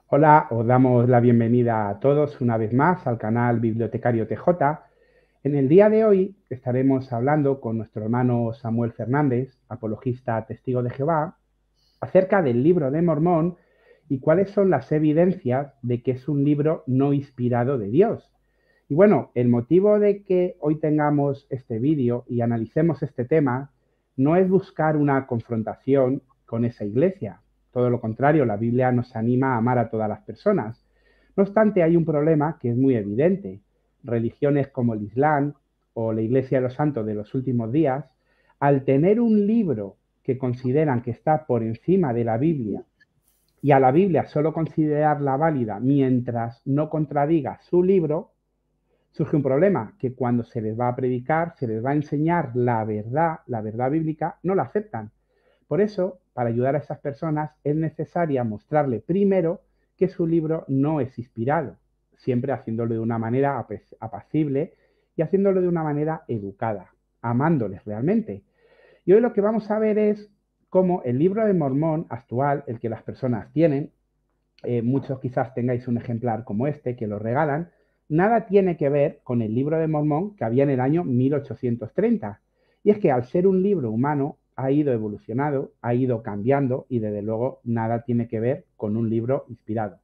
Hola, os damos la bienvenida a todos una vez más al canal Bibliotecario TJ. En el día de hoy estaremos hablando con nuestro hermano Samuel Fernández, apologista testigo de Jehová, acerca del libro de Mormón y cuáles son las evidencias de que es un libro no inspirado de Dios. Y bueno, el motivo de que hoy tengamos este vídeo y analicemos este tema no es buscar una confrontación con esa iglesia. Todo lo contrario, la Biblia nos anima a amar a todas las personas. No obstante, hay un problema que es muy evidente. Religiones como el Islam o la Iglesia de los Santos de los últimos días, al tener un libro que consideran que está por encima de la Biblia y a la Biblia solo considerarla válida mientras no contradiga su libro, surge un problema, que cuando se les va a predicar, se les va a enseñar la verdad bíblica, no la aceptan. Por eso, para ayudar a esas personas, es necesaria mostrarle primero que su libro no es inspirado, siempre haciéndolo de una manera apacible y haciéndolo de una manera educada, amándoles realmente. Y hoy lo que vamos a ver es cómo el libro de Mormón actual, el que las personas tienen, muchos quizás tengáis un ejemplar como este, que lo regalan, nada tiene que ver con el libro de Mormón que había en el año 1830. Y es que al ser un libro humano, ha ido evolucionando, ha ido cambiando y desde luego nada tiene que ver con un libro inspirado.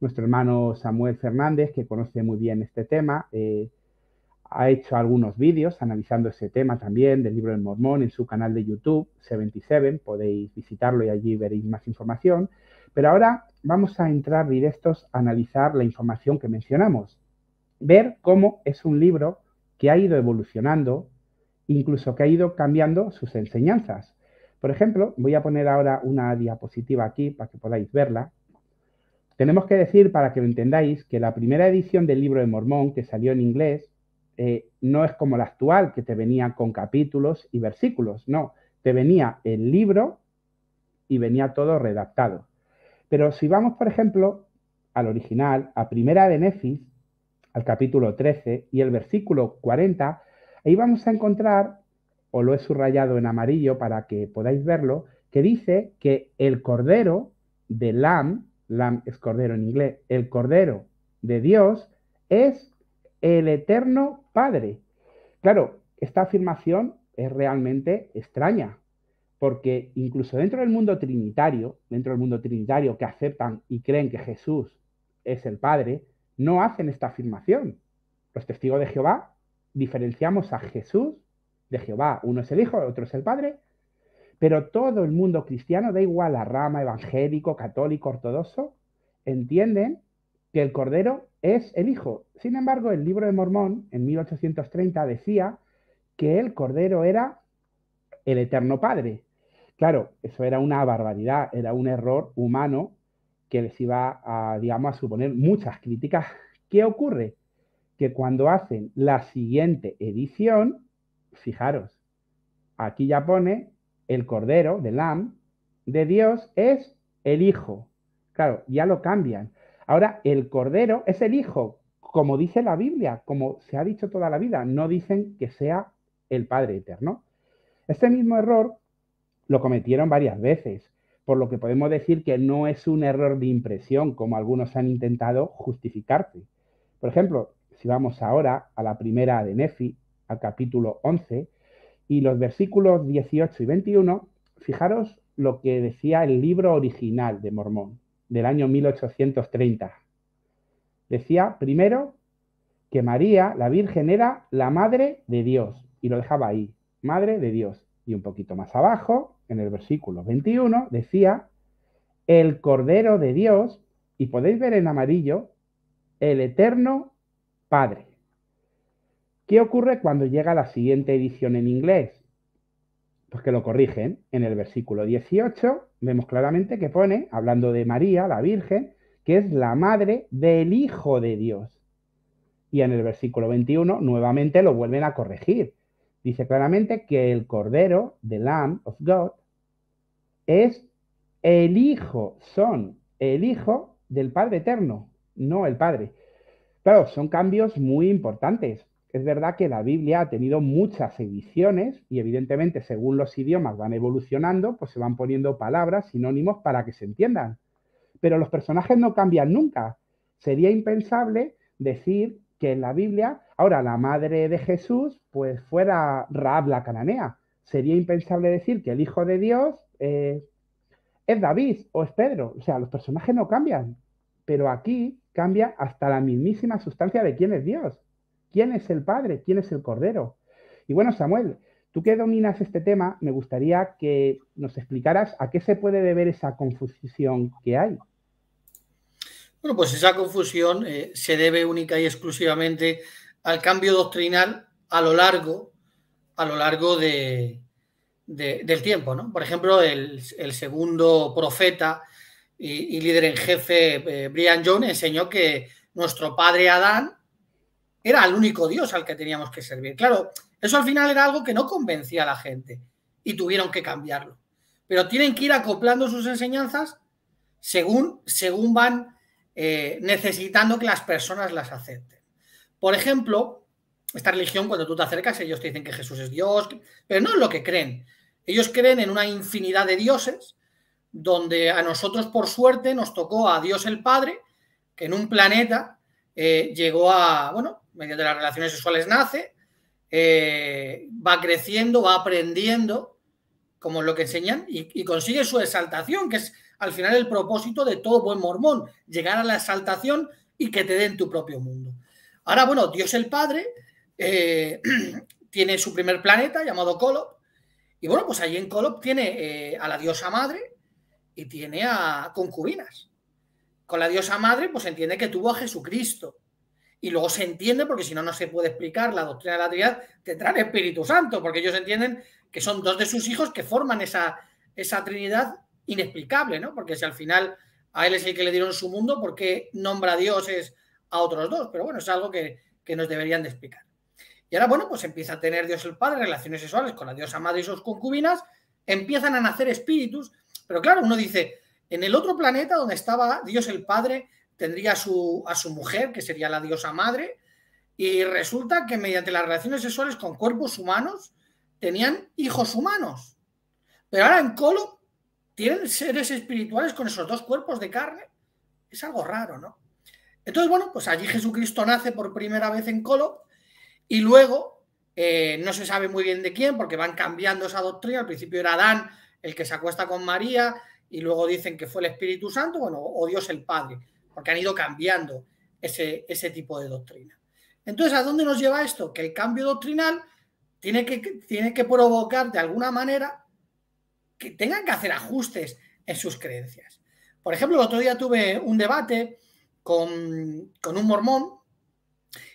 Nuestro hermano Samuel Fernández, que conoce muy bien este tema, ha hecho algunos vídeos analizando ese tema también del libro de Mormón en su canal de YouTube, 77, podéis visitarlo y allí veréis más información. Pero ahora vamos a entrar directos a analizar la información que mencionamos, ver cómo es un libro que ha ido evolucionando, incluso que ha ido cambiando sus enseñanzas. Por ejemplo, voy a poner ahora una diapositiva aquí para que podáis verla. Tenemos que decir, para que lo entendáis, que la primera edición del libro de Mormón, que salió en inglés, no es como la actual, que te venía con capítulos y versículos. No, te venía el libro y venía todo redactado. Pero si vamos, por ejemplo, al original, a Primera de Nefis, al capítulo 13 y el versículo 40, ahí vamos a encontrar, o lo he subrayado en amarillo para que podáis verlo, que dice que el cordero de Lam es cordero en inglés, el cordero de Dios es el eterno Padre. Claro, esta afirmación es realmente extraña, porque incluso dentro del mundo trinitario que aceptan y creen que Jesús es el Padre, no hacen esta afirmación. Los testigos de Jehová diferenciamos a Jesús de Jehová. Uno es el Hijo, otro es el Padre, pero todo el mundo cristiano, da igual la rama evangélico, católico, ortodoxo, entienden que el Cordero es el Hijo. Sin embargo, el libro de Mormón, en 1830, decía que el Cordero era el Eterno Padre. Claro, eso era una barbaridad, era un error humano que les iba a, digamos, a suponer muchas críticas. ¿Qué ocurre? Que cuando hacen la siguiente edición, fijaros, aquí ya pone el Cordero, de Lam, de Dios es el Hijo. Claro, ya lo cambian. Ahora, el Cordero es el Hijo, como dice la Biblia, como se ha dicho toda la vida. No dicen que sea el Padre eterno. Este mismo error lo cometieron varias veces, por lo que podemos decir que no es un error de impresión, como algunos han intentado justificarse. Por ejemplo, si vamos ahora a la primera de Nefi, al capítulo 11, y los versículos 18 y 21, fijaros lo que decía el libro original de Mormón, del año 1830. Decía, primero, que María, la Virgen, era la Madre de Dios, y lo dejaba ahí, Madre de Dios. Y un poquito más abajo, en el versículo 21, decía, el Cordero de Dios, y podéis ver en amarillo, el Eterno Padre. ¿Qué ocurre cuando llega la siguiente edición en inglés? Pues que lo corrigen. En el versículo 18 vemos claramente que pone, hablando de María, la Virgen, que es la madre del Hijo de Dios. Y en el versículo 21 nuevamente lo vuelven a corregir. Dice claramente que el Cordero, the Lamb of God, es el Hijo, son el Hijo del Padre Eterno, no el Padre. Claro, son cambios muy importantes. Es verdad que la Biblia ha tenido muchas ediciones y evidentemente según los idiomas van evolucionando, pues se van poniendo palabras, sinónimos para que se entiendan. pero los personajes no cambian nunca. Sería impensable decir que en la Biblia, ahora la madre de Jesús, pues fuera Rahab la cananea. Sería impensable decir que el Hijo de Dios es David o es Pedro. O sea, los personajes no cambian, pero aquí cambia hasta la mismísima sustancia de quién es Dios, quién es el Padre, quién es el Cordero. Y bueno, Samuel, tú que dominas este tema, me gustaría que nos explicaras a qué se puede deber esa confusión que hay. Bueno, pues esa confusión se debe única y exclusivamente al cambio doctrinal a lo largo del tiempo, ¿no? Por ejemplo, el segundo profeta y líder en jefe, Brigham Young, enseñó que nuestro padre Adán era el único Dios al que teníamos que servir. Claro, eso al final era algo que no convencía a la gente y tuvieron que cambiarlo. Pero tienen que ir acoplando sus enseñanzas según van necesitando que las personas las acepten. Por ejemplo, esta religión, cuando tú te acercas, ellos te dicen que Jesús es Dios, pero no es lo que creen. Ellos creen en una infinidad de dioses, donde a nosotros, por suerte, nos tocó a Dios el Padre, que en un planeta llegó a, bueno, mediante las relaciones sexuales nace, va creciendo, va aprendiendo, como lo que enseñan, y consigue su exaltación, que es al final el propósito de todo buen mormón, llegar a la exaltación y que te den tu propio mundo. Ahora, bueno, Dios el Padre tiene su primer planeta llamado Kolob, y bueno, pues allí en Kolob tiene a la diosa madre y tiene a concubinas. Con la diosa madre, pues se entiende que tuvo a Jesucristo. Y luego se entiende, porque si no, no se puede explicar la doctrina de la Trinidad, tendrá el Espíritu Santo, porque ellos entienden que son dos de sus hijos que forman esa Trinidad inexplicable, ¿no? Porque si al final a él es el que le dieron su mundo, ¿por qué nombra a dioses a otros dos? Pero bueno, es algo que nos deberían de explicar. Y ahora, bueno, pues empieza a tener Dios el Padre relaciones sexuales con la diosa madre y sus concubinas, empiezan a nacer espíritus, pero claro, uno dice, en el otro planeta donde estaba Dios el Padre, tendría a su mujer, que sería la diosa madre, y resulta que mediante las relaciones sexuales con cuerpos humanos tenían hijos humanos. Pero ahora en Kolob tienen seres espirituales con esos dos cuerpos de carne. Es algo raro, ¿no? Entonces, bueno, pues allí Jesucristo nace por primera vez en Kolob y luego no se sabe muy bien de quién, porque van cambiando esa doctrina. Al principio era Adán el que se acuesta con María y luego dicen que fue el Espíritu Santo, bueno, o Dios el Padre, porque han ido cambiando ese tipo de doctrina. Entonces, ¿a dónde nos lleva esto? Que el cambio doctrinal tiene que provocar de alguna manera que tengan que hacer ajustes en sus creencias. Por ejemplo, el otro día tuve un debate con un mormón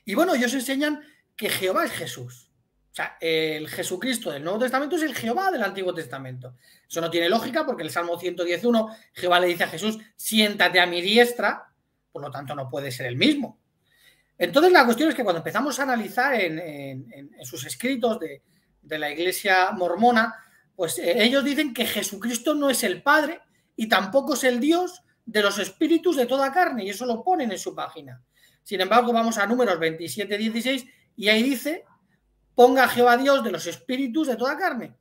y bueno, ellos enseñan que Jehová es Jesús. O sea, el Jesucristo del Nuevo Testamento es el Jehová del Antiguo Testamento. Eso no tiene lógica porque el Salmo 111, Jehová le dice a Jesús, siéntate a mi diestra, por lo tanto no puede ser el mismo. Entonces la cuestión es que cuando empezamos a analizar en sus escritos de la iglesia mormona, pues ellos dicen que Jesucristo no es el Padre y tampoco es el Dios de los espíritus de toda carne, y eso lo ponen en su página. Sin embargo, vamos a Números 27:16 y ahí dice, ponga a Jehová Dios de los espíritus de toda carne.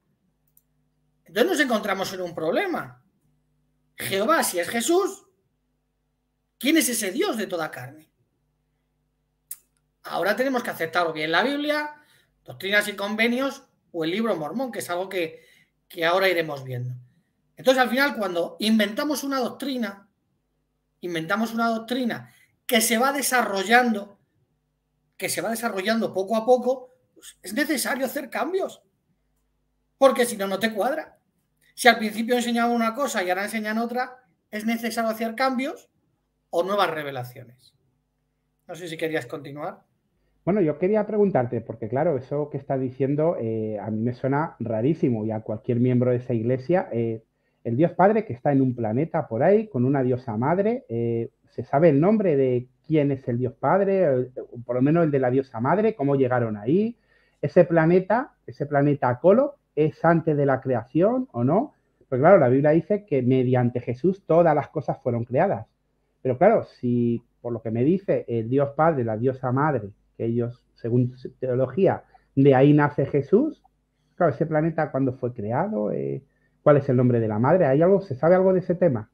Entonces nos encontramos en un problema. Jehová, si es Jesús, ¿quién es ese Dios de toda carne? Ahora tenemos que aceptar o bien la Biblia, Doctrinas y Convenios o el libro Mormón, que es algo que ahora iremos viendo. Entonces, al final, cuando inventamos una doctrina que se va desarrollando poco a poco, pues es necesario hacer cambios, porque si no, no te cuadra. Si al principio enseñaban una cosa y ahora enseñan otra, es necesario hacer cambios o nuevas revelaciones. No sé si querías continuar. Bueno, yo quería preguntarte, porque claro, eso que estás diciendo a mí me suena rarísimo y a cualquier miembro de esa iglesia. El Dios Padre que está en un planeta por ahí con una diosa madre, ¿se sabe el nombre de quién es el Dios Padre? O por lo menos el de la diosa madre, ¿cómo llegaron ahí? Ese planeta Kolob, ¿es antes de la creación o no? Pues claro, la Biblia dice que mediante Jesús todas las cosas fueron creadas. Pero claro, si por lo que me dice el Dios Padre, la diosa madre, que ellos, según su teología, de ahí nace Jesús, claro, ese planeta, ¿cuándo fue creado? ¿Cuál es el nombre de la madre? ¿Hay algo, se sabe algo de ese tema?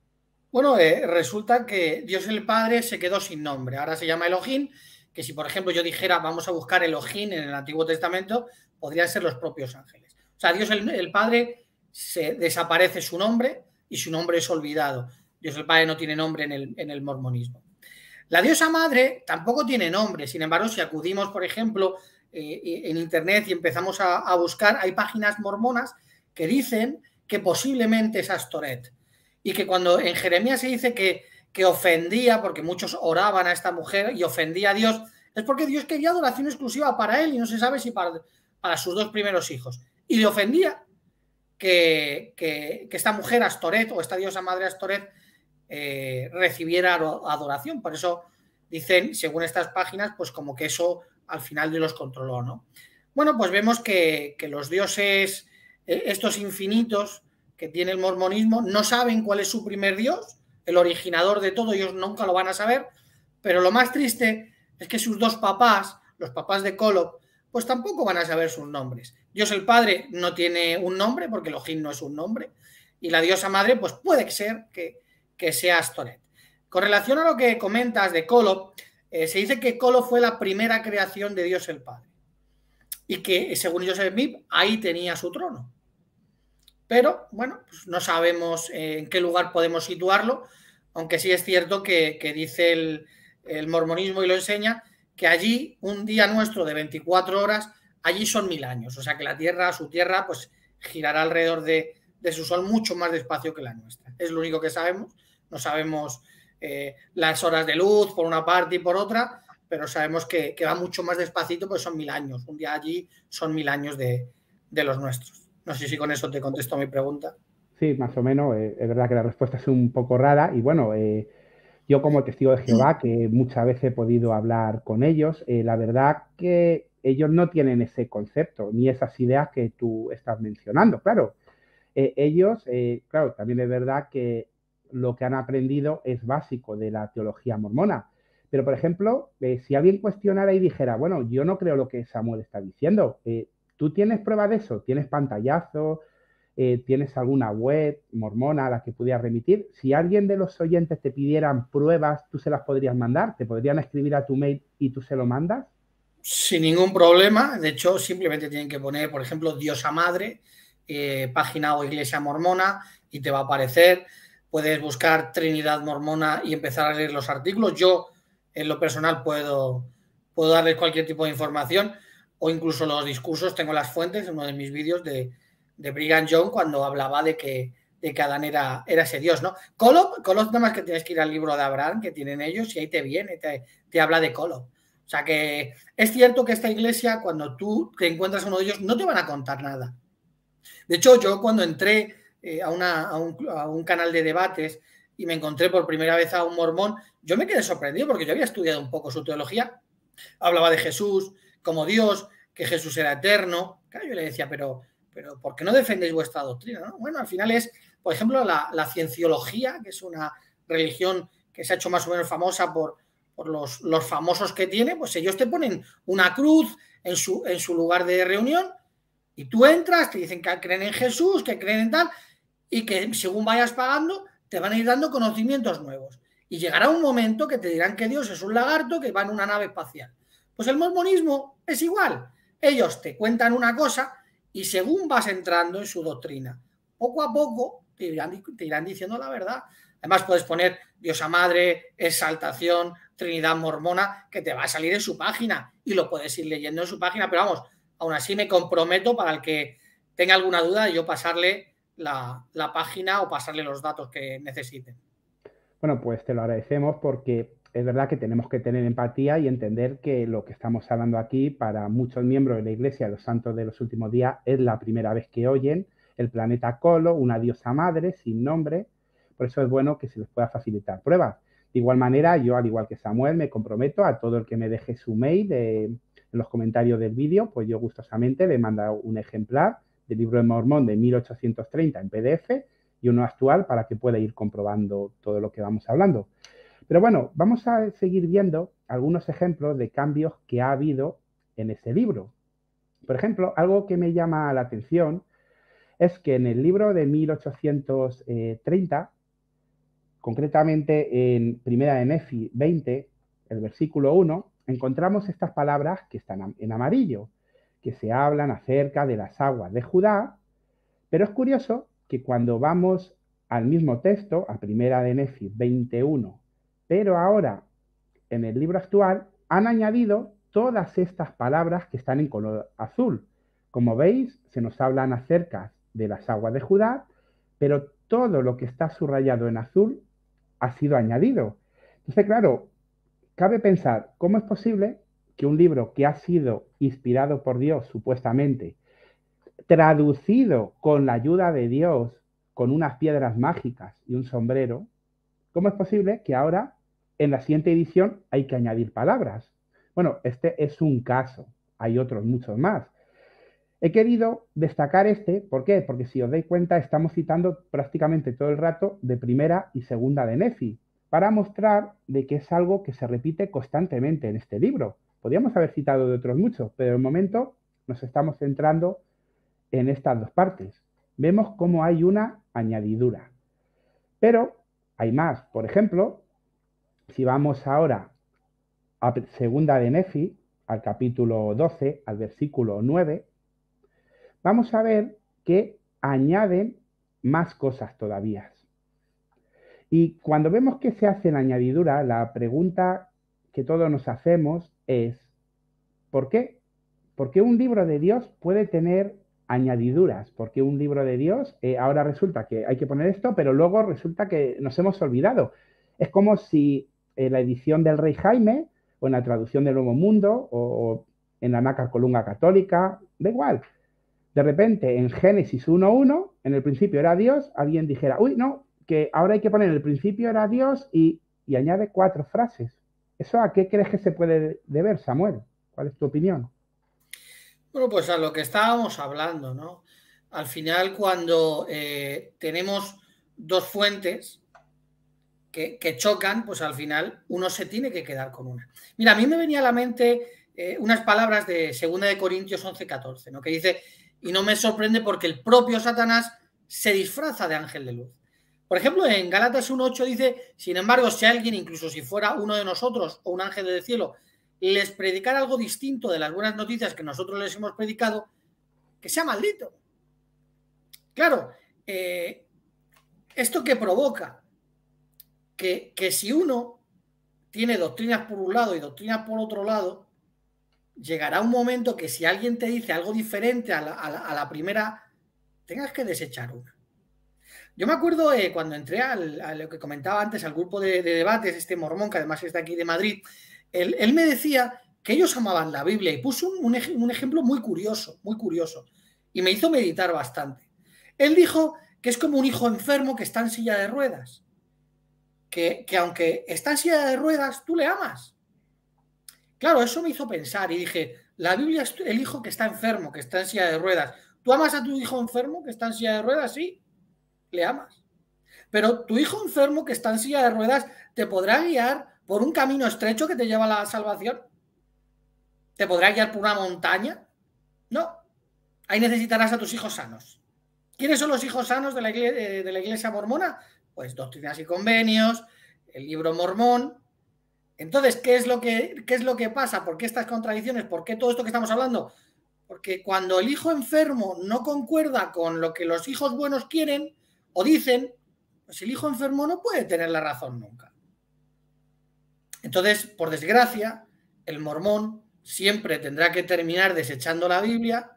Bueno, resulta que Dios el Padre se quedó sin nombre. Ahora se llama Elohim, que si por ejemplo yo dijera vamos a buscar Elohim en el Antiguo Testamento, podrían ser los propios ángeles. O sea, Dios el Padre se desaparece su nombre y su nombre es olvidado. Dios el Padre no tiene nombre en el mormonismo. La diosa madre tampoco tiene nombre. Sin embargo, si acudimos, por ejemplo, en Internet y empezamos a buscar, hay páginas mormonas que dicen que posiblemente es Astoret. Y que cuando en Jeremías se dice que ofendía, porque muchos oraban a esta mujer y ofendía a Dios, es porque Dios quería adoración exclusiva para él y no se sabe si para sus dos primeros hijos. Y le ofendía que esta mujer Astoret o esta diosa madre Astoret recibiera adoración. Por eso dicen, según estas páginas, pues como que eso al final de los controló, ¿no? Bueno, pues vemos que los dioses, estos infinitos que tiene el mormonismo, no saben cuál es su primer dios, el originador de todo, ellos nunca lo van a saber, pero lo más triste es que sus dos papás, los papás de Kolob, pues tampoco van a saber sus nombres. Dios el Padre no tiene un nombre, porque Elohim no es un nombre, y la diosa madre, pues puede ser que sea Astoret. Con relación a lo que comentas de Kolob, se dice que Kolob fue la primera creación de Dios el Padre y que, según Joseph Smith, ahí tenía su trono. Pero, bueno, pues no sabemos en qué lugar podemos situarlo, aunque sí es cierto que dice el mormonismo y lo enseña, que allí un día nuestro de 24 horas, allí son 1000 años. O sea que la Tierra, su Tierra, pues girará alrededor de su Sol mucho más despacio que la nuestra. Es lo único que sabemos. No sabemos las horas de luz por una parte y por otra, pero sabemos que va mucho más despacito, pues son 1000 años. Un día allí son 1000 años de los nuestros. No sé si con eso te contesto mi pregunta. Sí, más o menos. Es verdad que la respuesta es un poco rara y bueno, yo como testigo de Jehová, que muchas veces he podido hablar con ellos, la verdad que ellos no tienen ese concepto ni esas ideas que tú estás mencionando. Claro, ellos, claro, también es verdad que lo que han aprendido es básico de la teología mormona. Pero, por ejemplo, si alguien cuestionara y dijera, bueno, yo no creo lo que Samuel está diciendo, ¿tú tienes prueba de eso? ¿Tienes pantallazos? ¿Tienes alguna web mormona a la que pudieras remitir? Si alguien de los oyentes te pidieran pruebas, ¿tú se las podrías mandar? ¿Te podrían escribir a tu mail y tú se lo mandas? Sin ningún problema. De hecho, simplemente tienen que poner, por ejemplo, Diosa Madre, página o iglesia mormona, y te va a aparecer. Puedes buscar Trinidad Mormona y empezar a leer los artículos. Yo, en lo personal, puedo darles cualquier tipo de información o incluso los discursos. Tengo las fuentes en uno de mis vídeos de Brigham Young cuando hablaba de que Adán era ese Dios, ¿no? Kolob, nada más que tienes que ir al libro de Abraham que tienen ellos y ahí te viene, te habla de Kolob. O sea que es cierto que esta iglesia, cuando tú te encuentras a uno de ellos, no te van a contar nada. De hecho, yo cuando entré a un canal de debates y me encontré por primera vez a un mormón, yo me quedé sorprendido porque yo había estudiado un poco su teología. Hablaba de Jesús como Dios, que Jesús era eterno. Claro, yo le decía, pero ¿por qué no defendéis vuestra doctrina? ¿No? Bueno, al final es, por ejemplo, la cienciología, que es una religión que se ha hecho más o menos famosa por los famosos que tiene, pues ellos te ponen una cruz en su lugar de reunión y tú entras, te dicen que creen en Jesús, que creen en tal, y que según vayas pagando, te van a ir dando conocimientos nuevos. Y llegará un momento que te dirán que Dios es un lagarto que va en una nave espacial. Pues el mormonismo es igual. Ellos te cuentan una cosa y según vas entrando en su doctrina, poco a poco te irán diciendo la verdad. Además puedes poner Diosa Madre, Exaltación, Trinidad Mormona, que te va a salir en su página y lo puedes ir leyendo en su página, pero vamos, aún así me comprometo para el que tenga alguna duda de yo pasarle la página o pasarle los datos que necesiten. Bueno, pues te lo agradecemos porque es verdad que tenemos que tener empatía y entender que lo que estamos hablando aquí para muchos miembros de la Iglesia, los santos de los últimos días, es la primera vez que oyen el planeta Colo, una diosa madre sin nombre. Por eso es bueno que se les pueda facilitar pruebas. De igual manera, yo, al igual que Samuel, me comprometo a todo el que me deje su mail en los comentarios del vídeo, pues yo gustosamente le mando un ejemplar del libro de Mormón de 1830 en PDF y uno actual para que pueda ir comprobando todo lo que vamos hablando. Pero bueno, vamos a seguir viendo algunos ejemplos de cambios que ha habido en ese libro. Por ejemplo, algo que me llama la atención es que en el libro de 1830 Concretamente en Primera de Nefi 20, el versículo 1, encontramos estas palabras que están en amarillo, que se hablan acerca de las aguas de Judá, pero es curioso que cuando vamos al mismo texto, a Primera de Nefi 21, pero ahora en el libro actual han añadido todas estas palabras que están en color azul. Como veis, se nos hablan acerca de las aguas de Judá, pero todo lo que está subrayado en azul ha sido añadido. Entonces, claro, cabe pensar, ¿cómo es posible que un libro que ha sido inspirado por Dios, supuestamente, traducido con la ayuda de Dios, con unas piedras mágicas y un sombrero, cómo es posible que ahora en la siguiente edición hay que añadir palabras? Bueno, este es un caso, hay otros muchos más. He querido destacar este, ¿por qué? Porque si os dais cuenta estamos citando prácticamente todo el rato de Primera y Segunda de Nefi, para mostrar de que es algo que se repite constantemente en este libro. Podríamos haber citado de otros muchos, pero de momento nos estamos centrando en estas dos partes. Vemos cómo hay una añadidura. Pero hay más. Por ejemplo, si vamos ahora a Segunda de Nefi, al capítulo 12, al versículo 9, vamos a ver que añaden más cosas todavía. Y cuando vemos que se hacen añadiduras, la pregunta que todos nos hacemos es, ¿por qué? ¿Por qué un libro de Dios puede tener añadiduras? ¿Por qué un libro de Dios ahora resulta que hay que poner esto, pero luego resulta que nos hemos olvidado? Es como si en la edición del Rey Jaime, o en la traducción del Nuevo Mundo, o en la Nácar Colunga Católica, da igual. De repente, en Génesis 1.1, en el principio era Dios, alguien dijera, uy, no, que ahora hay que poner en el principio era Dios y añade 4 frases. ¿Eso a qué crees que se puede deber, Samuel? ¿Cuál es tu opinión? Bueno, pues a lo que estábamos hablando, ¿no? Al final, cuando tenemos dos fuentes que chocan, pues al final uno se tiene que quedar con una. Mira, a mí me venía a la mente unas palabras de 2 de Corintios 11:14, ¿no? Que dice, y no me sorprende porque el propio Satanás se disfraza de ángel de luz. Por ejemplo, en Gálatas 1:8 dice, sin embargo, si alguien, incluso si fuera uno de nosotros o un ángel del cielo, les predicar algo distinto de las buenas noticias que nosotros les hemos predicado, que sea maldito. Claro, ¿esto qué provoca? Que si uno tiene doctrinas por un lado y doctrinas por otro lado, llegará un momento que si alguien te dice algo diferente a la primera, tengas que desechar una. Yo me acuerdo cuando entré a lo que comentaba antes, al grupo de debates, este mormón, que además es de aquí de Madrid, él me decía que ellos amaban la Biblia y puso un ejemplo muy curioso, y me hizo meditar bastante. Él dijo que es como un hijo enfermo que está en silla de ruedas, que aunque está en silla de ruedas, tú le amas. Claro, eso me hizo pensar y dije, la Biblia es el hijo que está enfermo, que está en silla de ruedas. ¿Tú amas a tu hijo enfermo que está en silla de ruedas? Sí, le amas. Pero tu hijo enfermo que está en silla de ruedas te podrá guiar por un camino estrecho que te lleva a la salvación. ¿Te podrá guiar por una montaña? No. Ahí necesitarás a tus hijos sanos. ¿Quiénes son los hijos sanos de la iglesia mormona? Pues Doctrinas y Convenios, el libro mormón. Entonces, ¿qué es lo que pasa? ¿Por qué estas contradicciones? ¿Por qué todo esto que estamos hablando? Porque cuando el hijo enfermo no concuerda con lo que los hijos buenos quieren o dicen, pues el hijo enfermo no puede tener la razón nunca. Entonces, por desgracia, el mormón siempre tendrá que terminar desechando la Biblia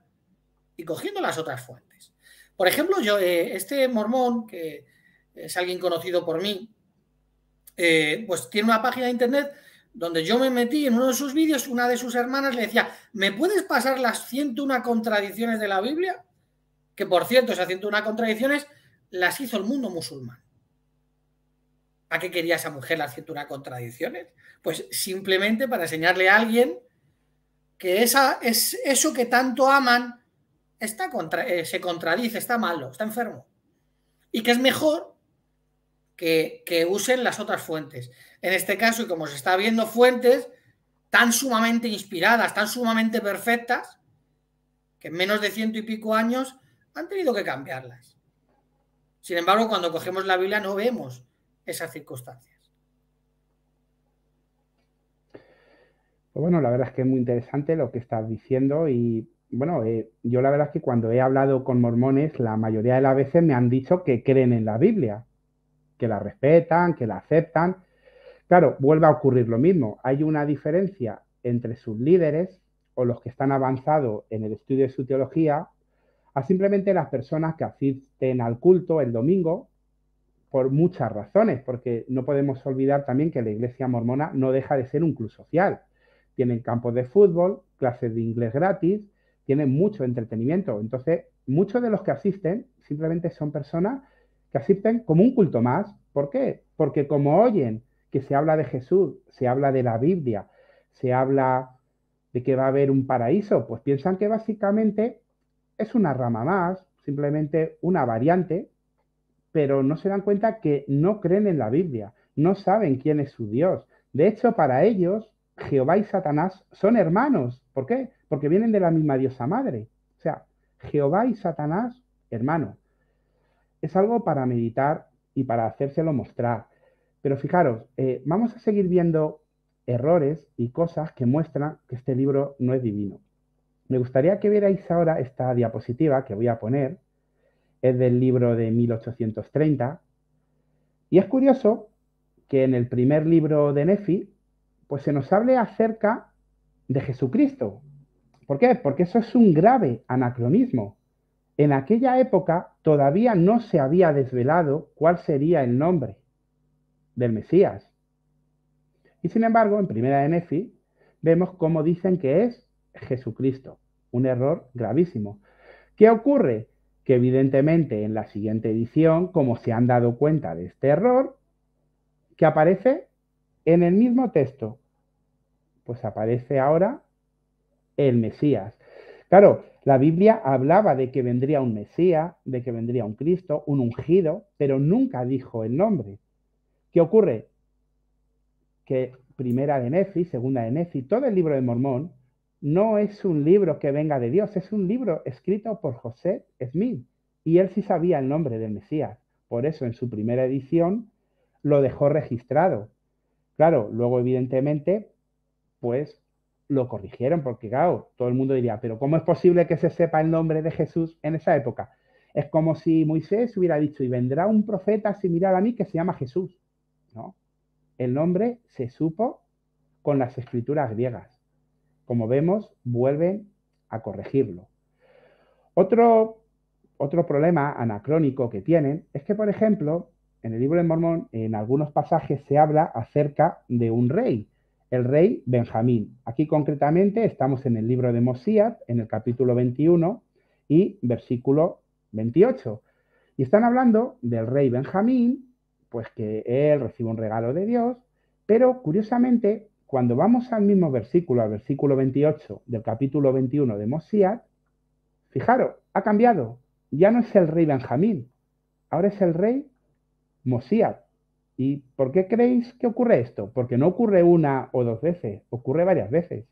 y cogiendo las otras fuentes. Por ejemplo, yo, este mormón, que es alguien conocido por mí, pues tiene una página de internet donde yo me metí en uno de sus vídeos, una de sus hermanas le decía, ¿me puedes pasar las 101 contradicciones de la Biblia? Que por cierto, esas 101 contradicciones las hizo el mundo musulmán. ¿Para qué quería esa mujer las 101 contradicciones? Pues simplemente para enseñarle a alguien que eso que tanto aman se contradice, está malo, está enfermo. Y que es mejor que usen las otras fuentes. En este caso, y como se está viendo, fuentes tan sumamente inspiradas, tan sumamente perfectas, que en menos de 100 y pico años han tenido que cambiarlas. Sin embargo, cuando cogemos la Biblia no vemos esas circunstancias. Pues bueno, la verdad es que es muy interesante lo que estás diciendo y bueno, yo la verdad es que cuando he hablado con mormones, la mayoría de las veces me han dicho que creen en la Biblia, que la respetan, que la aceptan. Claro, vuelve a ocurrir lo mismo. Hay una diferencia entre sus líderes o los que están avanzados en el estudio de su teología a simplemente las personas que asisten al culto el domingo por muchas razones, porque no podemos olvidar también que la iglesia mormona no deja de ser un club social. Tienen campos de fútbol, clases de inglés gratis, tienen mucho entretenimiento. Entonces, muchos de los que asisten simplemente son personas que asisten como un culto más. ¿Por qué? Porque como oyen que se habla de Jesús, se habla de la Biblia, se habla de que va a haber un paraíso, pues piensan que básicamente es una rama más, simplemente una variante, pero no se dan cuenta que no creen en la Biblia, no saben quién es su Dios. De hecho, para ellos, Jehová y Satanás son hermanos. ¿Por qué? Porque vienen de la misma diosa madre. O sea, Jehová y Satanás, hermanos. Es algo para meditar y para hacérselo mostrar. Pero fijaros, vamos a seguir viendo errores y cosas que muestran que este libro no es divino. Me gustaría que vierais ahora esta diapositiva que voy a poner. Es del libro de 1830. Y es curioso que en el primer libro de Nefi, pues se nos hable acerca de Jesucristo. ¿Por qué? Porque eso es un grave anacronismo. En aquella época todavía no se había desvelado cuál sería el nombre del Mesías. Y sin embargo, en primera de Nefi, vemos cómo dicen que es Jesucristo. Un error gravísimo. ¿Qué ocurre? Que evidentemente en la siguiente edición, como se han dado cuenta de este error, que aparece en el mismo texto, pues aparece ahora el Mesías. Claro, la Biblia hablaba de que vendría un Mesías, de que vendría un Cristo, un ungido, pero nunca dijo el nombre. ¿Qué ocurre? Que primera de Nefi, segunda de Nefi, todo el libro de Mormón no es un libro que venga de Dios, es un libro escrito por José Smith. Y él sí sabía el nombre del Mesías. Por eso en su primera edición lo dejó registrado. Claro, luego evidentemente, pues lo corrigieron, porque claro, todo el mundo diría, pero ¿cómo es posible que se sepa el nombre de Jesús en esa época? Es como si Moisés hubiera dicho, y vendrá un profeta similar a mí que se llama Jesús. ¿No? El nombre se supo con las escrituras griegas. Como vemos, vuelven a corregirlo. Otro problema anacrónico que tienen es que, por ejemplo, en el libro de Mormón, en algunos pasajes se habla acerca de un rey, el rey Benjamín. Aquí concretamente estamos en el libro de Mosías, en el capítulo 21 y versículo 28. Y están hablando del rey Benjamín, pues que él recibe un regalo de Dios, pero curiosamente, cuando vamos al mismo versículo, al versículo 28 del capítulo 21 de Mosías, fijaros, ha cambiado. Ya no es el rey Benjamín, ahora es el rey Mosías. ¿Y por qué creéis que ocurre esto? Porque no ocurre una o dos veces, ocurre varias veces.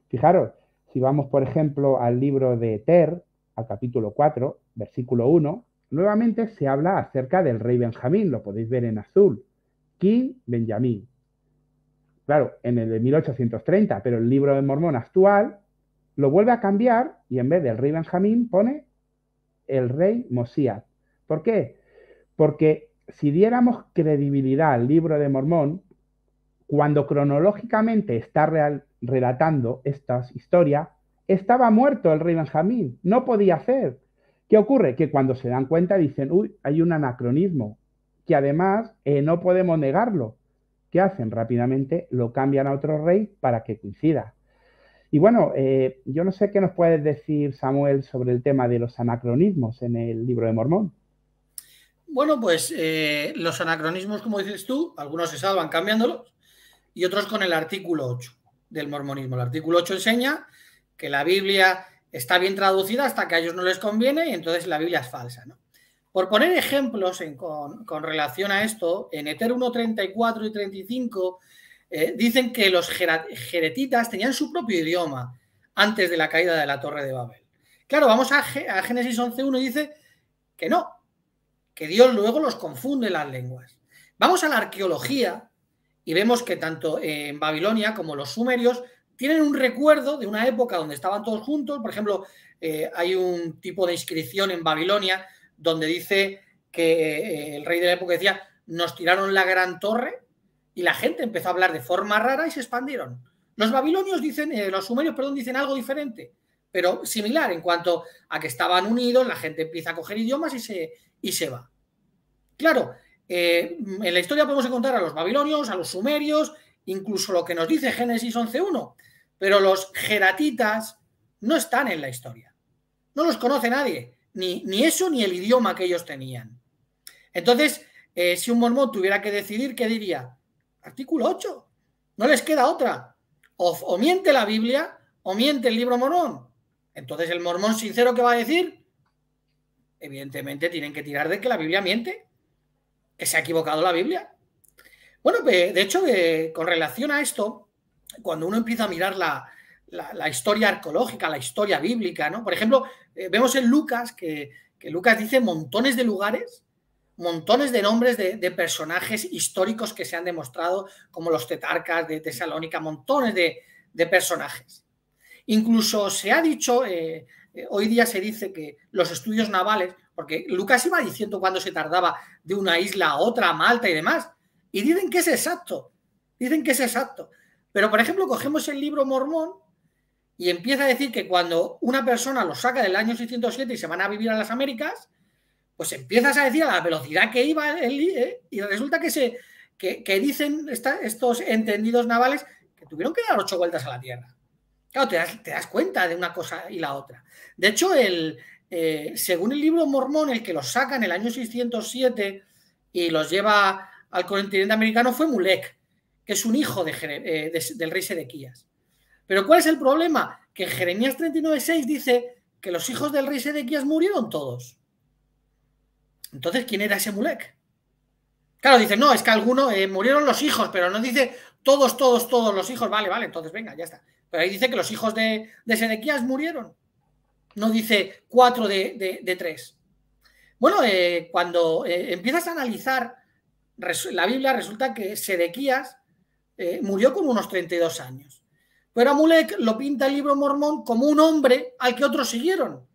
Fijaros, si vamos, por ejemplo, al libro de Ter, al capítulo 4, versículo 1, nuevamente se habla acerca del rey Benjamín, lo podéis ver en azul, King Benjamín. Claro, en el de 1830, pero el libro de Mormón actual lo vuelve a cambiar y en vez del rey Benjamín pone el rey Mosías. ¿Por qué? Porque si diéramos credibilidad al libro de Mormón, cuando cronológicamente está relatando estas historias, estaba muerto el rey Benjamín, no podía ser. ¿Qué ocurre? Que cuando se dan cuenta dicen, uy, hay un anacronismo, que además no podemos negarlo. ¿Qué hacen? Rápidamente lo cambian a otro rey para que coincida. Y bueno, yo no sé qué nos puedes decir, Samuel, sobre el tema de los anacronismos en el libro de Mormón. Bueno, pues los anacronismos, como dices tú, algunos se salvan cambiándolos y otros con el artículo 8 del mormonismo. El artículo 8 enseña que la Biblia está bien traducida hasta que a ellos no les conviene y entonces la Biblia es falsa, ¿no? Por poner ejemplos con relación a esto, en Eter 1.34 y 35 dicen que los jeretitas tenían su propio idioma antes de la caída de la Torre de Babel. Claro, vamos a Génesis 11.1 y dice que no, que Dios luego los confunde las lenguas. Vamos a la arqueología y vemos que tanto en Babilonia como los sumerios tienen un recuerdo de una época donde estaban todos juntos. Por ejemplo, hay un tipo de inscripción en Babilonia donde dice que el rey de la época decía: nos tiraron la gran torre, y la gente empezó a hablar de forma rara y se expandieron. Los babilonios dicen, los sumerios, perdón, dicen algo diferente, pero similar en cuanto a que estaban unidos, la gente empieza a coger idiomas y se va. Claro, en la historia podemos encontrar a los babilonios, a los sumerios, incluso lo que nos dice Génesis 11.1, pero los geratitas no están en la historia. No los conoce nadie, ni eso ni el idioma que ellos tenían. Entonces, si un mormón tuviera que decidir, ¿qué diría? Artículo 8. No les queda otra. O miente la Biblia o miente el libro mormón. Entonces, el mormón sincero, ¿qué va a decir? Evidentemente tienen que tirar de que la Biblia miente, que se ha equivocado la Biblia. Bueno, de hecho, con relación a esto, cuando uno empieza a mirar la historia arqueológica, la historia bíblica, ¿no? Por ejemplo, vemos en Lucas que Lucas dice montones de lugares, montones de nombres de personajes históricos que se han demostrado, como los tetarcas de Tesalónica, montones de personajes. Incluso se ha dicho, hoy día se dice que los estudios navales, porque Lucas iba diciendo cuándo se tardaba de una isla a otra, a Malta y demás, y dicen que es exacto, pero por ejemplo cogemos el libro mormón y empieza a decir que cuando una persona lo saca del año 607 y se van a vivir a las Américas, pues empiezas a decir a la velocidad que iba y resulta que dicen estos entendidos navales que tuvieron que dar 8 vueltas a la Tierra. Claro, te das cuenta de una cosa y la otra. De hecho, según el libro mormón, el que los saca en el año 607 y los lleva al continente americano fue Mulek, que es un hijo del rey Sedequías. Pero ¿cuál es el problema? Que en Jeremías 39.6 dice que los hijos del rey Sedequías murieron todos. Entonces, ¿quién era ese Mulek? Claro, dice, no, es que algunos murieron los hijos, pero no dice todos los hijos. Vale, entonces venga, ya está. Pero ahí dice que los hijos de Sedequías murieron. No dice 4 de 3. Bueno, cuando empiezas a analizar la Biblia, resulta que Sedequías murió con unos 32 años. Pero a Mulek lo pinta el libro mormón como un hombre al que otros siguieron.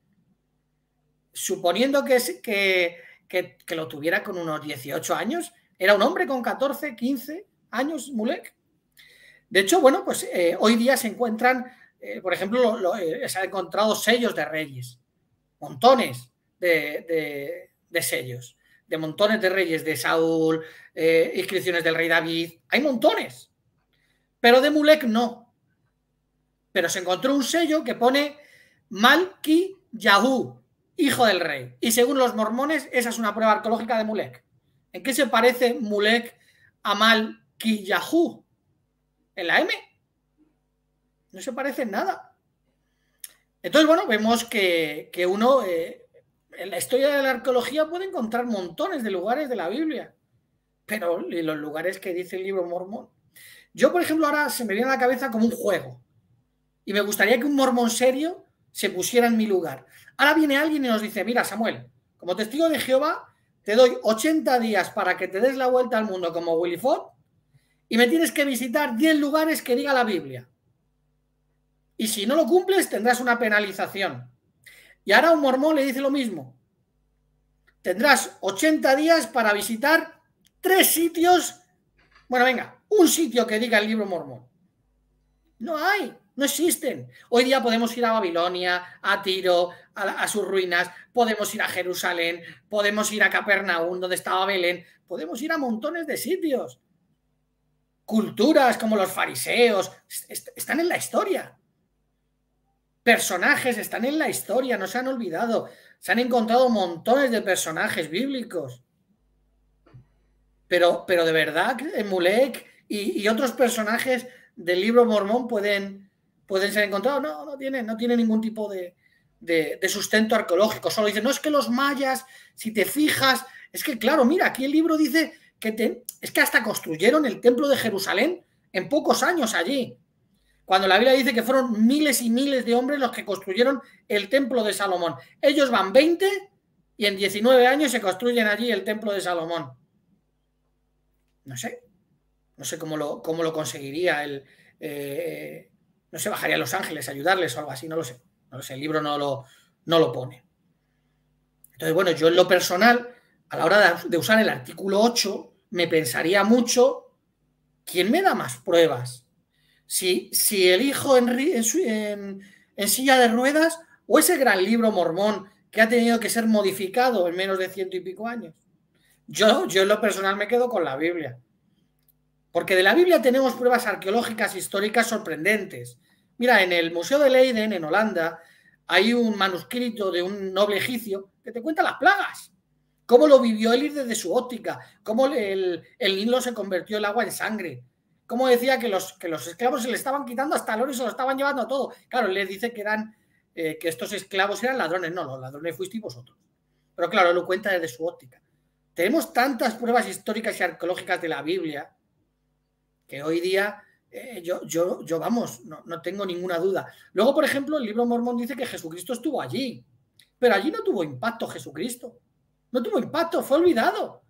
Suponiendo que lo tuviera con unos 18 años, era un hombre con 14, 15 años, Mulek. De hecho, bueno, pues hoy día se encuentran, por ejemplo, se han encontrado sellos de reyes, montones de sellos, de montones de reyes, de Saúl, inscripciones del rey David, hay montones, pero de Mulek no. Pero se encontró un sello que pone Malki Yahú, hijo del rey. Y según los mormones, esa es una prueba arqueológica de Mulek. ¿En qué se parece Mulek a Malki Yahú? ¿En la M? No se parece en nada. Entonces, bueno, vemos que uno en la historia de la arqueología puede encontrar montones de lugares de la Biblia, pero los lugares que dice el libro mormón. Yo, por ejemplo, ahora se me viene a la cabeza como un juego y me gustaría que un mormón serio se pusiera en mi lugar. Ahora viene alguien y nos dice, mira, Samuel, como testigo de Jehová, te doy 80 días para que te des la vuelta al mundo como Willy Fogg y me tienes que visitar 10 lugares que diga la Biblia. Y si no lo cumples, tendrás una penalización. Y ahora un mormón le dice lo mismo. Tendrás 80 días para visitar 3 sitios. Bueno, venga, un sitio que diga el libro mormón. No hay, no existen. Hoy día podemos ir a Babilonia, a Tiro, a sus ruinas, podemos ir a Jerusalén, podemos ir a Capernaum, donde estaba Belén, podemos ir a montones de sitios. Culturas como los fariseos están en la historia. Personajes están en la historia, no se han olvidado. Se han encontrado montones de personajes bíblicos. Pero de verdad, Mulek y otros personajes del libro mormón pueden ser encontrados. No tienen ningún tipo de sustento arqueológico. Solo dicen, no, es que los mayas, si te fijas, es que claro, mira, aquí el libro dice que es que hasta construyeron el templo de Jerusalén en pocos años allí. Cuando la Biblia dice que fueron miles y miles de hombres los que construyeron el templo de Salomón. Ellos van 20 y en 19 años se construyen allí el templo de Salomón. No sé. No sé cómo lo conseguiría. No sé, bajaría a Los Ángeles a ayudarles o algo así, no lo sé. No lo sé, el libro no lo pone. Entonces, bueno, yo en lo personal, a la hora de usar el artículo 8, me pensaría mucho, ¿quién me da más pruebas? Si elijo en silla de ruedas o ese gran libro mormón que ha tenido que ser modificado en menos de 100 y pico años. Yo en lo personal me quedo con la Biblia. Porque de la Biblia tenemos pruebas arqueológicas históricas sorprendentes. Mira, en el Museo de Leiden, en Holanda, hay un manuscrito de un noble egipcio que te cuenta las plagas. Cómo lo vivió él desde su óptica, cómo el Nilo se convirtió el agua en sangre, cómo decía que los esclavos se le estaban quitando hasta el oro y se lo estaban llevando todo. Claro, él les dice que estos esclavos eran ladrones. No, los ladrones fuisteis vosotros. Pero claro, él lo cuenta desde su óptica. Tenemos tantas pruebas históricas y arqueológicas de la Biblia que hoy día yo vamos, no tengo ninguna duda. Luego, por ejemplo, el libro Mormón dice que Jesucristo estuvo allí, pero allí no tuvo impacto Jesucristo. No tuvo impacto, fue olvidado.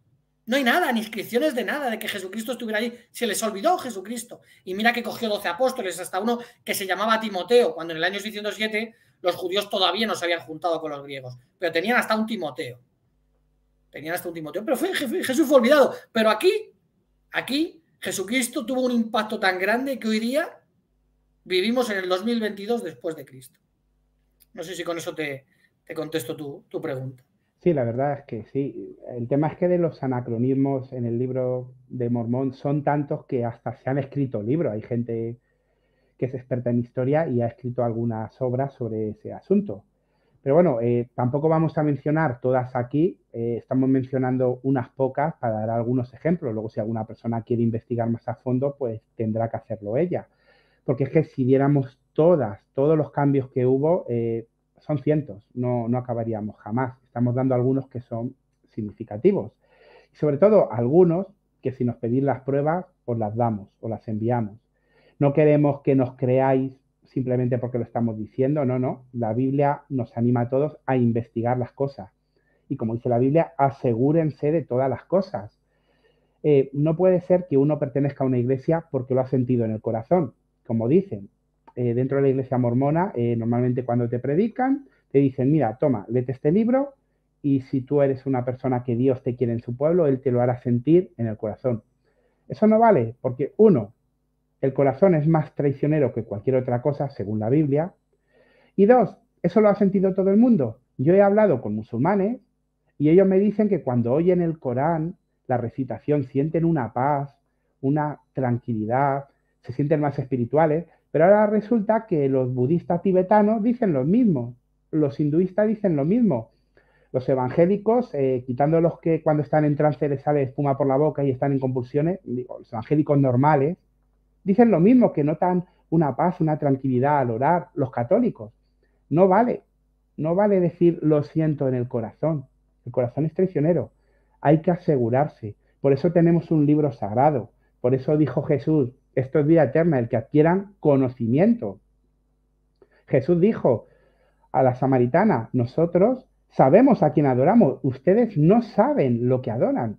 No hay nada, ni inscripciones de nada de que Jesucristo estuviera allí. Se les olvidó Jesucristo. Y mira que cogió 12 apóstoles, hasta uno que se llamaba Timoteo, cuando en el año 607 los judíos todavía no se habían juntado con los griegos, pero tenían hasta un Timoteo. Pero Jesús fue olvidado. Pero aquí Jesucristo tuvo un impacto tan grande que hoy día vivimos en el 2022 después de Cristo. No sé si con eso te contesto tu pregunta. Sí, la verdad es que sí. El tema es que de los anacronismos en el libro de Mormón son tantos que hasta se han escrito libros. Hay gente que es experta en historia y ha escrito algunas obras sobre ese asunto. Pero bueno, tampoco vamos a mencionar todas aquí, estamos mencionando unas pocas para dar algunos ejemplos. Luego, si alguna persona quiere investigar más a fondo, pues tendrá que hacerlo ella. Porque es que si viéramos todos los cambios que hubo, son cientos, no acabaríamos jamás. Estamos dando algunos que son significativos. Y sobre todo, algunos que si nos pedís las pruebas, os las damos, os las enviamos. No queremos que nos creáis simplemente porque lo estamos diciendo, no. La Biblia nos anima a todos a investigar las cosas. Y como dice la Biblia, asegúrense de todas las cosas. No puede ser que uno pertenezca a una iglesia porque lo ha sentido en el corazón. Como dicen, dentro de la iglesia mormona, normalmente cuando te predican, te dicen, mira, toma, léete este libro y si tú eres una persona que Dios te quiere en su pueblo, Él te lo hará sentir en el corazón. Eso no vale porque, uno, el corazón es más traicionero que cualquier otra cosa, según la Biblia. Y dos, eso lo ha sentido todo el mundo. Yo he hablado con musulmanes y ellos me dicen que cuando oyen el Corán, la recitación, sienten una paz, una tranquilidad, se sienten más espirituales. Pero ahora resulta que los budistas tibetanos dicen lo mismo, los hinduistas dicen lo mismo. Los evangélicos, quitando los que cuando están en trance les sale espuma por la boca y están en convulsiones, digo, los evangélicos normales, dicen lo mismo, que notan una paz, una tranquilidad al orar. Los católicos. No vale decir lo siento en el corazón. El corazón es traicionero. Hay que asegurarse. Por eso tenemos un libro sagrado. Por eso dijo Jesús, esto es vida eterna, el que adquieran conocimiento. Jesús dijo a la samaritana, nosotros sabemos a quién adoramos, ustedes no saben lo que adoran.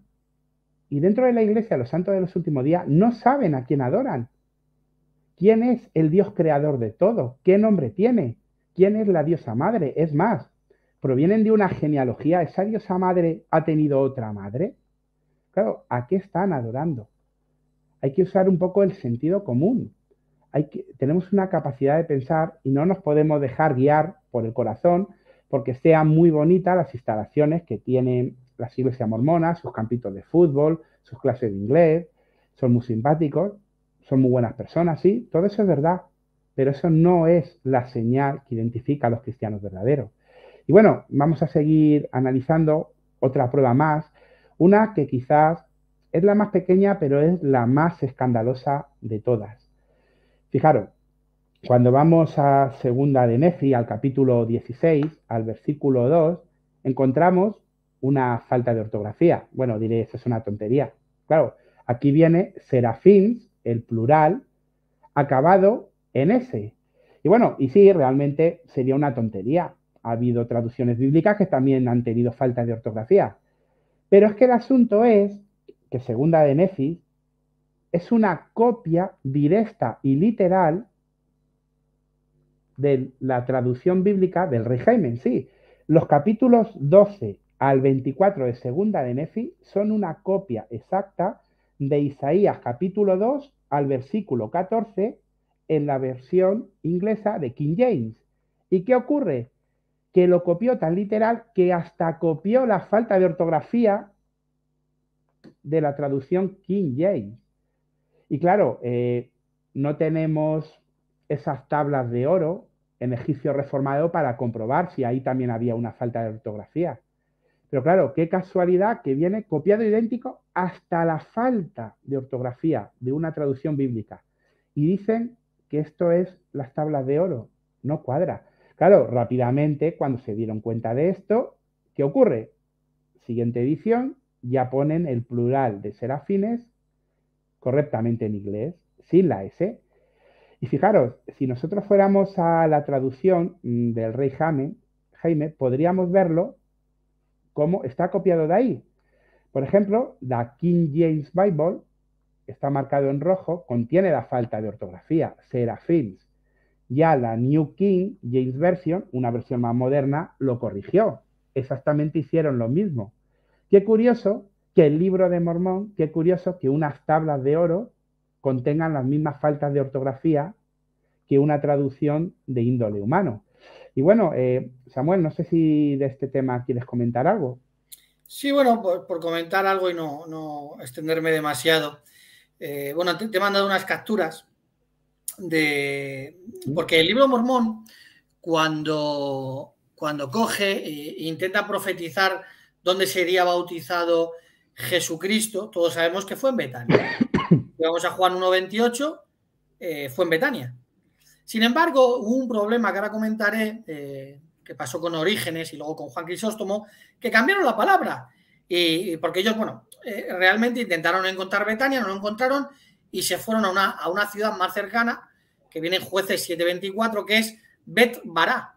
Y dentro de la iglesia, los santos de los últimos días no saben a quién adoran. ¿Quién es el Dios creador de todo? ¿Qué nombre tiene? ¿Quién es la diosa madre? Es más, provienen de una genealogía. ¿Esa diosa madre ha tenido otra madre? Claro, ¿a qué están adorando? Hay que usar un poco el sentido común. Tenemos una capacidad de pensar y no nos podemos dejar guiar por el corazón porque sean muy bonitas las instalaciones que tienen las iglesias mormonas, sus campitos de fútbol, sus clases de inglés, son muy simpáticos, son muy buenas personas, sí, todo eso es verdad, pero eso no es la señal que identifica a los cristianos verdaderos. Y bueno, vamos a seguir analizando otra prueba más, una que quizás es la más pequeña, pero es la más escandalosa de todas. Fijaros, cuando vamos a segunda de Nefi, al capítulo 16, al versículo 2, encontramos una falta de ortografía. Bueno, diréis, eso es una tontería. Claro, aquí viene serafín, el plural, acabado en S. Y bueno, y sí, realmente sería una tontería. Ha habido traducciones bíblicas que también han tenido falta de ortografía. Pero es que el asunto es que segunda de Nefi es una copia directa y literal de la traducción bíblica del rey Jaime en sí. Los capítulos 12 al 24 de Segunda de Nefi son una copia exacta de Isaías capítulo 2 al versículo 14 en la versión inglesa de King James. ¿Y qué ocurre? Que lo copió tan literal que hasta copió la falta de ortografía de la traducción King James. Y claro, no tenemos esas tablas de oro en Egipcio Reformado para comprobar si ahí también había una falta de ortografía. Pero claro, qué casualidad que viene copiado idéntico hasta la falta de ortografía de una traducción bíblica. Y dicen que esto es las tablas de oro. No cuadra. Claro, rápidamente, cuando se dieron cuenta de esto, ¿qué ocurre? Siguiente edición, ya ponen el plural de serafines correctamente en inglés, sin la S. Y fijaros, si nosotros fuéramos a la traducción del rey Jaime, podríamos verlo como está copiado de ahí. Por ejemplo, la King James Bible está marcado en rojo, contiene la falta de ortografía, serafins. Ya la New King James Version, una versión más moderna, lo corrigió. Exactamente hicieron lo mismo. Qué curioso que el libro de Mormón, qué curioso que unas tablas de oro contengan las mismas faltas de ortografía que una traducción de índole humano. Y bueno, Samuel, no sé si de este tema quieres comentar algo. Sí, bueno, por comentar algo y no extenderme demasiado. Bueno, te he mandado unas capturas porque el libro Mormón, cuando coge e intenta profetizar dónde sería bautizado Jesucristo, todos sabemos que fue en Betania. Vamos a Juan 1:28, fue en Betania. Sin embargo, hubo un problema que ahora comentaré, que pasó con Orígenes y luego con Juan Crisóstomo, que cambiaron la palabra. Y porque ellos, bueno, realmente intentaron encontrar Betania, no lo encontraron y se fueron a una ciudad más cercana, que viene en Jueces 7:24, que es Bet Bará.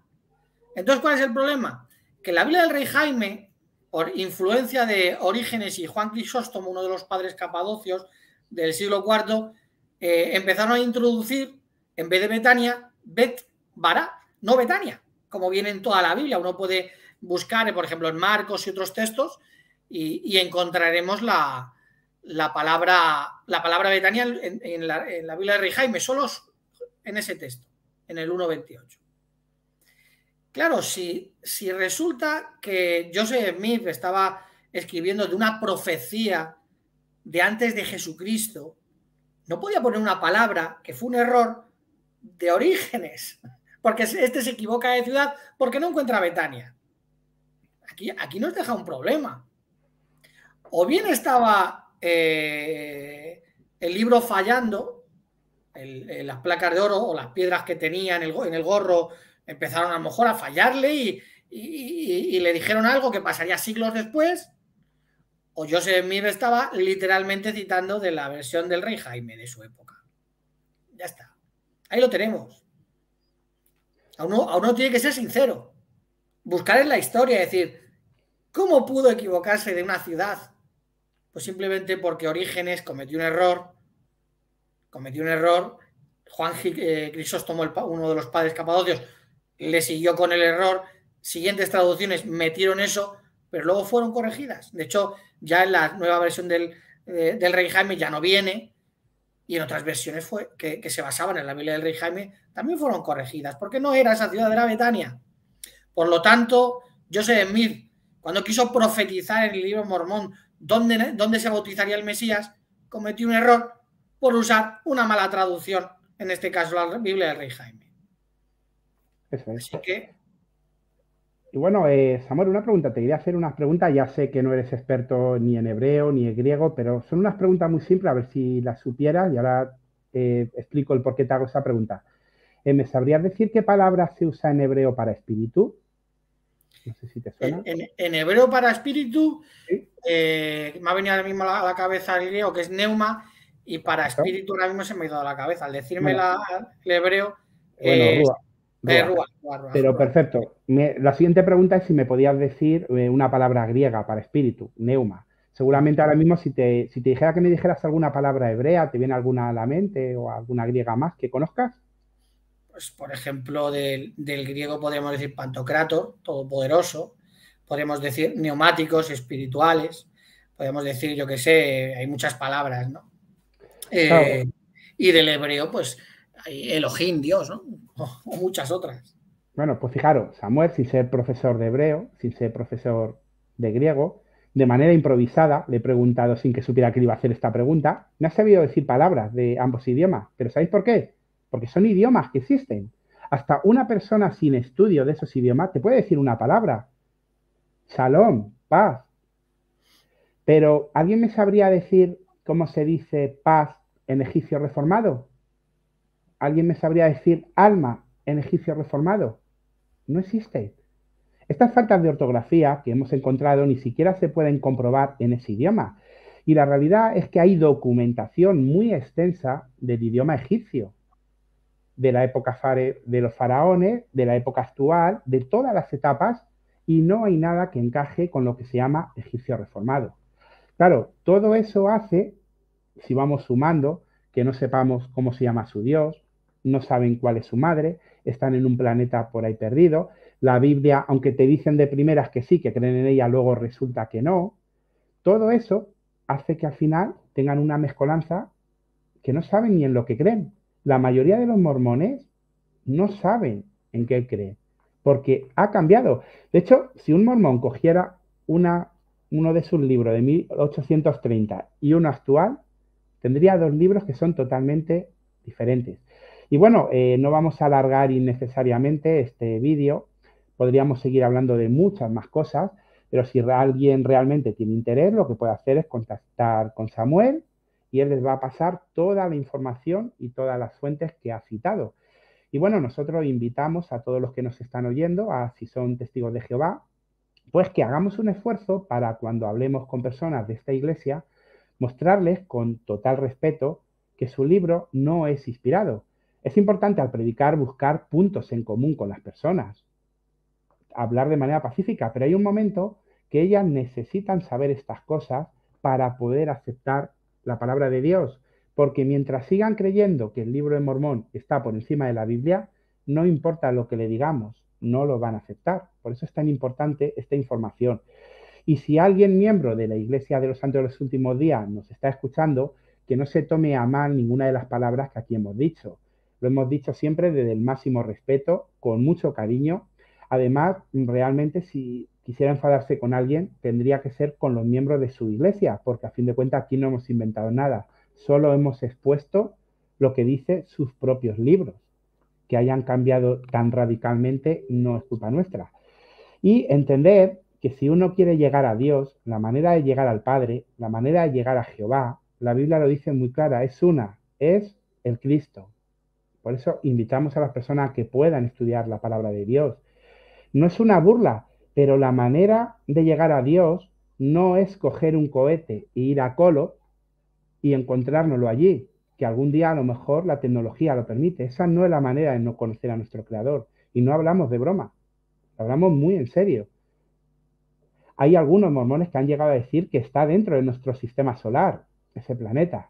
Entonces, ¿cuál es el problema? Que la Biblia del rey Jaime, por influencia de Orígenes y Juan Crisóstomo, uno de los padres capadocios del siglo IV, empezaron a introducir, en vez de Betania, Bet Bará, no Betania, como viene en toda la Biblia. Uno puede buscar, por ejemplo, en Marcos y otros textos y encontraremos la palabra Betania en la Biblia del rey Jaime, solo en ese texto, en el 1:28. Claro, si resulta que Joseph Smith estaba escribiendo de una profecía de antes de Jesucristo, no podía poner una palabra que fue un error de Orígenes, porque este se equivoca de ciudad porque no encuentra Betania. Aquí nos deja un problema. O bien estaba el libro fallando, las placas de oro o las piedras que tenía en el gorro empezaron a lo mejor a fallarle y le dijeron algo que pasaría siglos después, o Joseph Smith estaba literalmente citando de la versión del rey Jaime de su época. Ya está. Ahí lo tenemos. A uno tiene que ser sincero. Buscar en la historia, decir, ¿cómo pudo equivocarse de una ciudad? Pues simplemente porque Orígenes cometió un error. Juan Crisóstomo, uno de los padres capadocios, le siguió con el error. Siguientes traducciones metieron eso, pero luego fueron corregidas. De hecho, ya en la nueva versión del rey Jaime ya no viene, y en otras versiones que se basaban en la Biblia del rey Jaime también fueron corregidas, porque no era esa ciudad, era Betania. Por lo tanto, Joseph Smith, cuando quiso profetizar en el libro Mormón dónde se bautizaría el Mesías, cometió un error por usar una mala traducción, en este caso la Biblia del rey Jaime. Eso es. Así que... Y bueno, Samuel, una pregunta. Te quería hacer unas preguntas. Ya sé que no eres experto ni en hebreo ni en griego, pero son unas preguntas muy simples, a ver si las supieras. Y ahora explico el por qué te hago esa pregunta. ¿Me sabrías decir qué palabra se usa en hebreo para espíritu? No sé si te suena. En hebreo para espíritu, ¿sí? Me ha venido ahora mismo a la cabeza el griego, que es neuma, y para espíritu ahora mismo se me ha ido a la cabeza. Al decirme el hebreo... Bueno, Rúa. Pero perfecto. La siguiente pregunta es si me podías decir una palabra griega para espíritu, neuma. Seguramente ahora mismo si te dijera que me dijeras alguna palabra hebrea, ¿te viene alguna a la mente o alguna griega más que conozcas? Pues, por ejemplo, del griego podríamos decir pantocrator, todopoderoso, podríamos decir neumáticos, espirituales, podríamos decir, yo qué sé, hay muchas palabras, ¿no? Claro, Y del hebreo, pues, hay Elohim, Dios, ¿no? O muchas otras. bueno, pues fijaros, Samuel, sin ser profesor de hebreo, sin ser profesor de griego, de manera improvisada, le he preguntado sin que supiera que le iba a hacer esta pregunta, me ha sabido decir palabras de ambos idiomas, pero ¿sabéis por qué? Porque son idiomas que existen. Hasta una persona sin estudio de esos idiomas te puede decir una palabra, shalom, paz, pero ¿alguien me sabría decir cómo se dice paz en egipcio reformado? ¿Alguien me sabría decir alma en egipcio reformado? No existe. Estas faltas de ortografía que hemos encontrado ni siquiera se pueden comprobar en ese idioma. Y la realidad es que hay documentación muy extensa del idioma egipcio, de la época de los faraones, de la época actual, de todas las etapas, y no hay nada que encaje con lo que se llama egipcio reformado. Claro, todo eso hace, si vamos sumando, que no sepamos cómo se llama su Dios, no saben cuál es su madre, están en un planeta por ahí perdido. La Biblia, aunque te dicen de primeras que sí, que creen en ella, luego resulta que no. Todo eso hace que al final tengan una mezcolanza que no saben ni en lo que creen. La mayoría de los mormones no saben en qué creen, porque ha cambiado. De hecho, si un mormón cogiera uno de sus libros de 1830 y uno actual, tendría dos libros que son totalmente diferentes. Y bueno, no vamos a alargar innecesariamente este vídeo, podríamos seguir hablando de muchas más cosas, pero si alguien realmente tiene interés, lo que puede hacer es contactar con Samuel y él les va a pasar toda la información y todas las fuentes que ha citado. Y bueno, nosotros invitamos a todos los que nos están oyendo, a si son testigos de Jehová, pues que hagamos un esfuerzo para cuando hablemos con personas de esta iglesia, mostrarles con total respeto que su libro no es inspirado. Es importante al predicar buscar puntos en común con las personas, hablar de manera pacífica, pero hay un momento que ellas necesitan saber estas cosas para poder aceptar la palabra de Dios, porque mientras sigan creyendo que el libro de Mormón está por encima de la Biblia, no importa lo que le digamos, no lo van a aceptar. Por eso es tan importante esta información. Y si alguien miembro de la Iglesia de los Santos de los Últimos Días nos está escuchando, que no se tome a mal ninguna de las palabras que aquí hemos dicho. Lo hemos dicho siempre desde el máximo respeto, con mucho cariño. Además, realmente si quisiera enfadarse con alguien, tendría que ser con los miembros de su iglesia, porque a fin de cuentas aquí no hemos inventado nada, solo hemos expuesto lo que dice sus propios libros. Que hayan cambiado tan radicalmente no es culpa nuestra. Y entender que si uno quiere llegar a Dios, la manera de llegar al Padre, la manera de llegar a Jehová, la Biblia lo dice muy clara, es una, es el Cristo. Por eso invitamos a las personas a que puedan estudiar la palabra de Dios. No es una burla, pero la manera de llegar a Dios no es coger un cohete e ir a Colo y encontrárnoslo allí, que algún día a lo mejor la tecnología lo permite. Esa no es la manera de no conocer a nuestro Creador. Y no hablamos de broma, hablamos muy en serio. Hay algunos mormones que han llegado a decir que está dentro de nuestro sistema solar, ese planeta.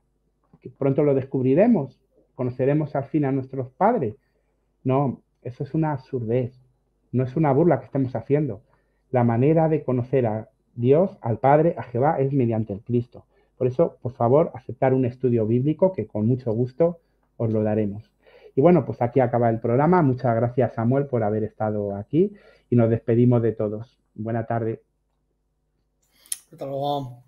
Que pronto lo descubriremos, conoceremos al fin a nuestros padres. No, eso es una absurdez, no es una burla que estemos haciendo. La manera de conocer a Dios, al Padre, a Jehová, es mediante el Cristo. Por eso, por favor, aceptar un estudio bíblico que con mucho gusto os lo daremos. Y bueno, pues aquí acaba el programa. Muchas gracias, Samuel, por haber estado aquí y nos despedimos de todos. Buena tarde. Hasta luego.